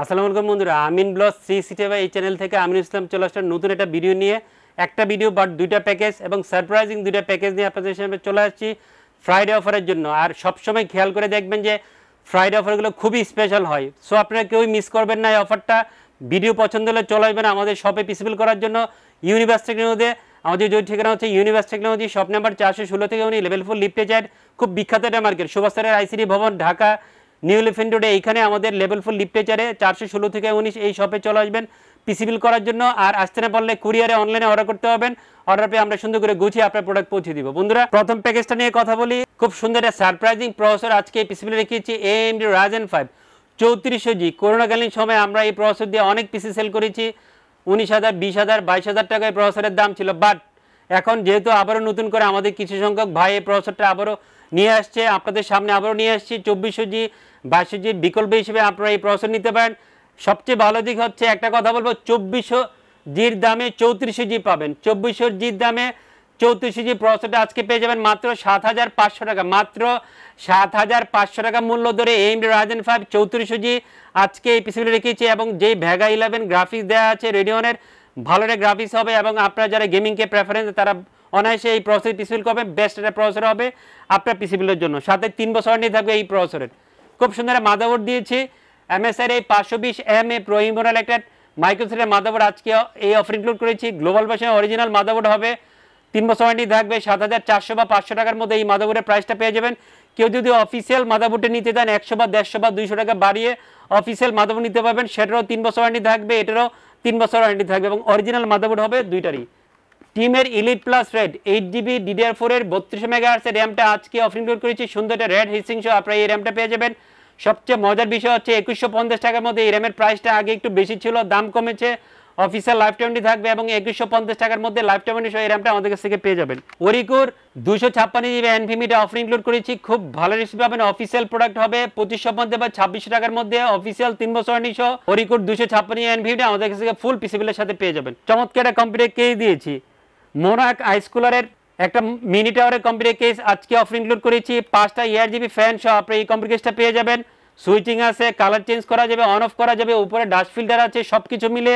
আসসালামু আলাইকুম বন্ধুরা, আমিন ব্লগ 365 এই চ্যানেল থেকে আমিনুল ইসলাম চলে আসলাম নতুন একটা ভিডিও নিয়ে। একটা ভিডিও বাট দুইটা প্যাকেজ এবং সারপ্রাইজিং দুইটা প্যাকেজ নিয়ে আপনাদের সামনে চলে আসছি ফ্রাইডে অফারের জন্য। আর সবসময় খেয়াল করে দেখবেন যে ফ্রাইডে অফারগুলো খুবই স্পেশাল হয়, সো আপনারা কেউই মিস করবেন না এই অফারটা। ভিডিও পছন্দ হলে চলে আসবেন আমাদের শপে পিসিবল করার জন্য। ইউনিভার্স টেকনোলজিতে আমাদের যে ঠিকানা হচ্ছে ইউনিভার্স টেকনোলজি, শপ নাম্বার 416 থেকে উনি লেভেল 4 লিফটে যায়। খুব বিখ্যাত একটা মার্কেট, সুভাষচন্দ্র আইসিডি ভবন, ঢাকা নিউ এলিফ্যান্ট রোডে। এইখানে আমাদের লেভেল 4 লিফটেচারে 416 থেকে 19 এই শপে চলে আসবেন পিসিবিল করার জন্য। আর আসতে না পারলে কুরিয়ারে অনলাইনে অর্ডার করতে হবেন, অর্ডার পেয়ে আমরা সুন্দর করে গুছিয়ে আপনার প্রোডাক্ট পৌঁছে দিব। বন্ধুরা, প্রথম প্যাকেজটা নিয়ে কথা বলি। খুব সুন্দর একটা সারপ্রাইজিং প্রসেসর আজকে পিসিবিল রেখেছি, AMD Ryzen 5 3400G। করোনাকালীন সময় আমরা এই প্রসেসর দিয়ে অনেক পিসি সেল করেছি। 19,000, 20,000, 22,000 টাকায় প্রসেসরের দাম ছিল। বাট এখন যেহেতু আবারও নতুন করে আমাদের কিছু সংখ্যক ভাই এই প্রসেসরটা আবারও নিয়ে আসছে, আপনাদের সামনে আবারও নিয়ে আসছি 2400G 2200G বিকল্প হিসেবে আপনারা এই প্রসেসর নিতে পারেন। সবচেয়ে ভালো দিক হচ্ছে একটা কথা বলবো, 2400Gর দামে 3400G পাবেন। 2400Gর দামে 3400G প্রসেসরটা আজকে পেয়ে যাবেন মাত্র 7,500 টাকা। মাত্র 7,500 টাকা মূল্য ধরে AMD Ryzen 5 3400G আজকে এই পিসিবিতে রেখেছি। এবং যেই ভেগা 11 গ্রাফিক্স দেওয়া আছে রেডিয়নের, ভালো একটা গ্রাফিক্স হবে। এবং আপনারা যারা গেমিংকে প্রেফারেন্স তারা অনায়াসে এই প্রসেসর পিসিবিল করবেন, বেস্ট একটা প্রসেসর হবে আপনার পিসিবিলের জন্য। সাথে 3 বছর ওয়ারেন্টি থাকবে এই প্রসেসরের। খুব সুন্দর মাদারবোর্ড দিয়েছি, MSI এই 520MA প্রো ইমোরাল একটা মাইক্রোসেটের মাদারবোর্ড আজকে এই অফার ইনক্লুড করেছি। গ্লোবাল ভার্সন অরিজিনাল মাদারবোর্ড হবে, 3 বছর ওয়ারেন্টি থাকবে। 7,400 বা 500 টাকার মধ্যে এই মাদারবোর্ডের প্রাইসটা পেয়ে যাবেন। কেউ যদি অফিসিয়াল মাদারবোর্ডে নিতে চান 100 বা 150 বা 200 টাকা বাড়িয়ে অফিসিয়াল মাদারবোর্ড নিতে পারবেন, সেটারও 3 বছর ওয়ারেন্টি থাকবে, এটারও 3 বছর ওয়ারেন্টি থাকবে। এবং অরিজিনাল মাদারবোর্ড হবে দুইটারই। টিমের elite plus red 8GB DDR4 এর 32 MHz র্যামটা আজকে অফার ইনক্লুড করেছি। সুন্দর একটা রেড হিসিং সহ আপনারা এই র্যামটা পেয়ে যাবেন। সবচেয়ে মজার বিষয় হচ্ছে 2150 টাকার মধ্যে এই র্যামের প্রাইসটা আগে একটু বেশি ছিল, দাম কমেছে। অফিসিয়াল লাইফ টাইমটি থাকবে এবং 2150 টাকার মধ্যে লাইফ টাইমটি সহ এই র্যামটা আমাদের কাছ থেকে পেয়ে যাবেন। ওরিকোর 256GB NVMe অফার ইনক্লুড করেছি, খুব ভালো রিসিভ পাবেন। অফিসিয়াল প্রোডাক্ট হবে 2500 মধ্যে বা 2600 টাকার মধ্যে, অফিসিয়াল 3 বছর ওয়ারেন্টি সহ ওরিকোর 256 NVMe আমাদের কাছ থেকে ফুল পিসিবিলের সাথে পেয়ে যাবেন। চমৎকার একটা কম্পিউটার কেস দিয়েছি, মোনাক আইসকুলারের একটা মিনি টাওয়ারের কম্পিউটার কেস আজকে অফার ইনক্লুড করেছি। 5টা ARGB ফ্যান সহ আপনি এই কম্পিউটার কেসটা পেয়ে যাবেন। সুইচিং আছে, কালার চেঞ্জ করা যাবে, অন অফ করা যাবে, উপরে ডাস্ট ফিল্টার আছে, সব কিছু মিলে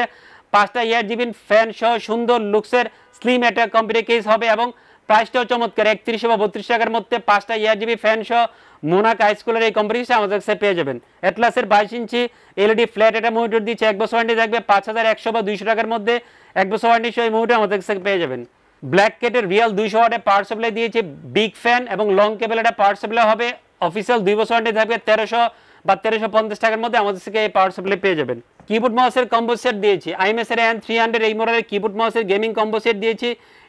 5টা ARGB ফ্যান সহ সুন্দর লুকসের স্লিম একটা কম্পিউটার কেস হবে। এবং প্রাইসটাও চমৎকার, 31 বা 32 টাকার মধ্যে 5টা ARGB ফ্যান সহ মোনাক আইসকুলার এই কম্পিউটার কেসটা আমাদের কাছে পেয়ে যাবেন। অ্যাটলাসের 22 ইঞ্চি LED ফ্ল্যাট একটা মনিটর দিচ্ছে, 1 বছর ওয়ারেন্টি থাকবে। 5100 বা 200 টাকার মধ্যে 1 বছর ওয়ারেন্টি সহ এই মনিটর আমাদের কাছে পেয়ে যাবেন। ব্ল্যাক কেটের রিয়াল 200 ওয়াটের পাওয়ার সাপ্লাই দিয়েছে, বিগ ফ্যান এবং লং কেবল একটা পাওয়ার সাপ্লাই হবে। অফিসিয়াল 2 বছর ওয়ারেন্টি থাকবে। 1300 বা 1350 টাকার মধ্যে আমাদের থেকে এই পাওয়ার সাপ্লাই পেয়ে যাবেন। কিবোর্ড মাউসের কম্বো সেট দিয়েছি, IMS এর N300 এই মডেলের কিবোর্ড মাউসের গেমিং কম্বো সেট দিয়েছি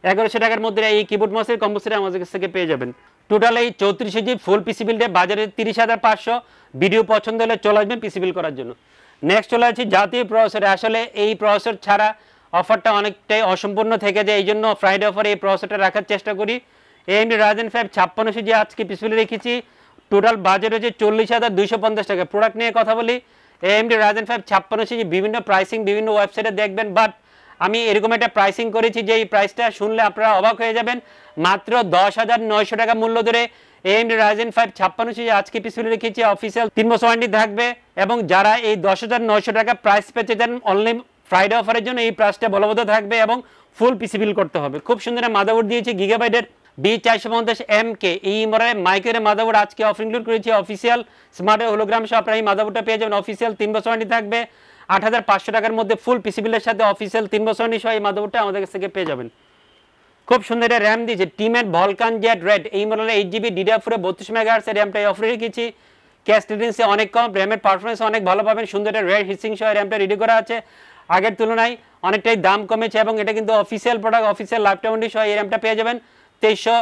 1100 টাকার মধ্যে। এই কিবোর্ড মাউসের কম্বো সেট আমাদের কাছ থেকে পেয়ে যাবেন। টোটাল এই 3400G ফুল পিসি বিল্ডে বাজারে 30,500। ভিডিও পছন্দ হলে চলে আসবেন পিসি বিল করার জন্য। নেক্সট চলে আসছি জাতীয় প্রসেসরে। আসলে এই প্রসেসর ছাড়া অফারটা অনেকটাই অসম্পূর্ণ থেকে যায়, এই জন্য ফ্রাইডে অফারে এই প্রসেসরটা রাখার চেষ্টা করি। AMD Ryzen 5 5600G আজকে পিসিবিলে রেখেছি। টোটাল বাজেট হচ্ছে 40,250 টাকা। প্রোডাক্ট নিয়ে কথা বলি, AMD Ryzen 5 5600G বিভিন্ন প্রাইসিং বিভিন্ন ওয়েবসাইটে দেখবেন, বাট আমি এরকম একটা প্রাইসিং করেছি যে এই প্রাইসটা শুনলে আপনারা অবাক হয়ে যাবেন। মাত্র 10,900 টাকা মূল্য ধরে AMD Ryzen 5 5600G আজকে পিসিবিলে রেখেছি। অফিসিয়াল 3 বছর ওয়ারেন্টি থাকবে। এবং যারা এই 10,900 টাকা প্রাইস পেতে চান অনলাইন ফ্রাইডে অফারের জন্য এই প্রাইসটা বলবৎ থাকবে এবং ফুল পিসি বিল করতে হবে। খুব সুন্দর মাদারবোর্ড দিয়েছি, গিগাবাইটের B450MK এই মডেলের মাইক্রোর মাদারবোর্ড আজকে অফার ইনক্লুড করেছি। অফিসিয়াল স্মার্টের হোলোগ্রাম সহ আপনারা এই মাদারবোর্ডটা পেয়ে যাবেন। অফিসিয়াল 3 বছর ওয়ারেন্টি থাকবে। 8,500 টাকার মধ্যে ফুল পিসি বিলের সাথে অফিসিয়াল 3 বছর ওয়ারেন্টি সহ এই মাদারবোর্ডটা আমাদের কাছ থেকে পেয়ে যাবেন। খুব সুন্দর একটা র্যাম দিয়েছে, টিমের ভলকান জেট রেড এই মডেলের 8GB DDR4 32 MHz র্যামটা অফারে রেখেছি। ক্যাশ টেন্ডেন্সি অনেক কম, র্যামের পারফরমেন্স অনেক ভালো পাবেন। সুন্দর একটা রেড হিসিং সহ র্যামটা রেডি করা আছে, আগের তুলনায় অনেকটাই দাম কমেছে। এবং এটা কিন্তু official product, official life time সহ এই র্যামটা পেয়ে যাবেন 2300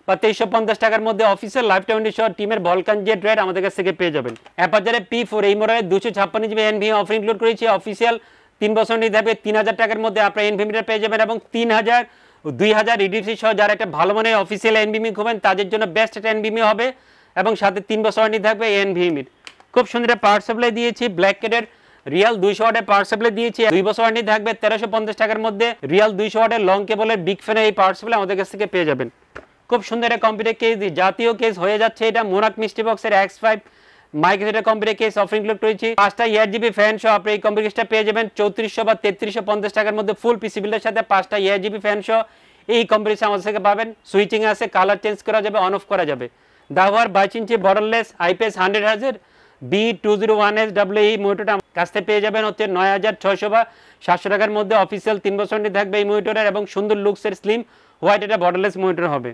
বা 2350 টাকার মধ্যে। অফিসিয়াল লাইফ টাইম সহ টিমের ভলকান জেট রেড আমাদের কাছ থেকে পেয়ে যাবেন। অ্যাপাচারের P4 এই মডেলের 256GB NVMe অফার ইনক্লুড করেছি। অফিসিয়াল 3 বছর নিতে হবে। 3000 টাকার মধ্যে আপনারা NVMe পেয়ে যাবেন। এবং 3000 2000 EDC সহ যারা একটা ভালো মানের অফিসিয়াল NVMe খুঁজবেন তাদের জন্য বেস্ট একটা NVMe হবে। এবং সাথে 3 বছর ওয়ারেন্টি থাকবে NVMe। খুব সুন্দর একটা পাওয়ার সাপ্লাই দিয়েছি, ব্ল্যাক কেটের রিয়াল 200 ওয়াটের পাওয়ার সাপ্লাই দিয়েছি। 2 বছর ওয়ারেন্টি থাকবে। 1350 টাকার মধ্যে রিয়াল 200 ওয়াটের লং কেবলের বিগ ফ্যানের এই পাওয়ার সাপ্লাই আমাদের কাছ থেকে পেয়ে যাবেন। খুব সুন্দর একটা কম্পিউটার কেস দিই, জাতীয় কেস হয়ে যাচ্ছে এটা। মোনাক মিস্ট্রি বক্সের X5 মাইক্রোসেটের কম্পিউটার কেস অফার ইনক্লুড করেছি। 5টা ইয়ার জিবি ফ্যান সহ আপনি এই কম্পিউটার কেসটা পেয়ে যাবেন 3400 বা 3350 টাকার মধ্যে ফুল পিসি বিল্ডের সাথে 5টা ইয়ার জিবি ফ্যান সহ এই কম্পিউটার আমাদের থেকে পাবেন। সুইচিং আছে, কালার চেঞ্জ করা যাবে, অন অফ করা যাবে। দাওয়ার 22 ইঞ্চি বর্ডারলেস আইপিএস 100 হার্জের B201SWE মনিটরটা কাছ থেকে পেয়ে যাবেন হচ্ছে 9600 বা 700 টাকার মধ্যে। অফিসিয়াল 3 বছর থাকবে এই মনিটরের এবং সুন্দর লুকসের স্লিম হোয়াইট এটা বর্ডারলেস মনিটর হবে।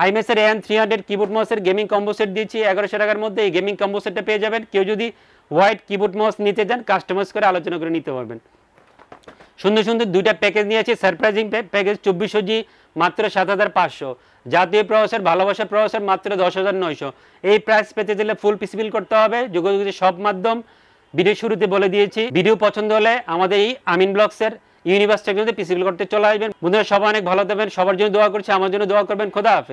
আইএমএসের AN300 কিবোর্ড মাউসের গেমিং কম্বো সেট দিয়েছি 1100 টাকার মধ্যে। এই গেমিং কম্বো সেটটা পেয়ে যাবেন। কেউ যদি হোয়াইট কিবোর্ড মাউস নিতে চান কাস্টমাইজ করে আলোচনা করে নিতে পারবেন। সুন্দর সুন্দর দুইটা প্যাকেজ নিয়েছি। সারপ্রাইজিং প্যাকেজ 2400G মাত্র 7500, জাতীয় প্রসেসর ভালোবাসা প্রসেসর মাত্র 10900। এই প্রাইস পেতে দিলে ফুল পিসি বিল করতে হবে। যোগাযোগের সব মাধ্যম ভিডিও শুরুতে বলে দিয়েছি। ভিডিও পছন্দ হলে আমাদের এই আমিন ব্লগসের ইউনিভার্স টেকনোলজিতে পিসি বিল করতে চলে আসবেন। বন্ধুরা সবাই অনেক ভালো থাকবেন, সবার জন্য দোয়া করছি, আমার জন্য দোয়া করবেন। খোদা হাফেজ।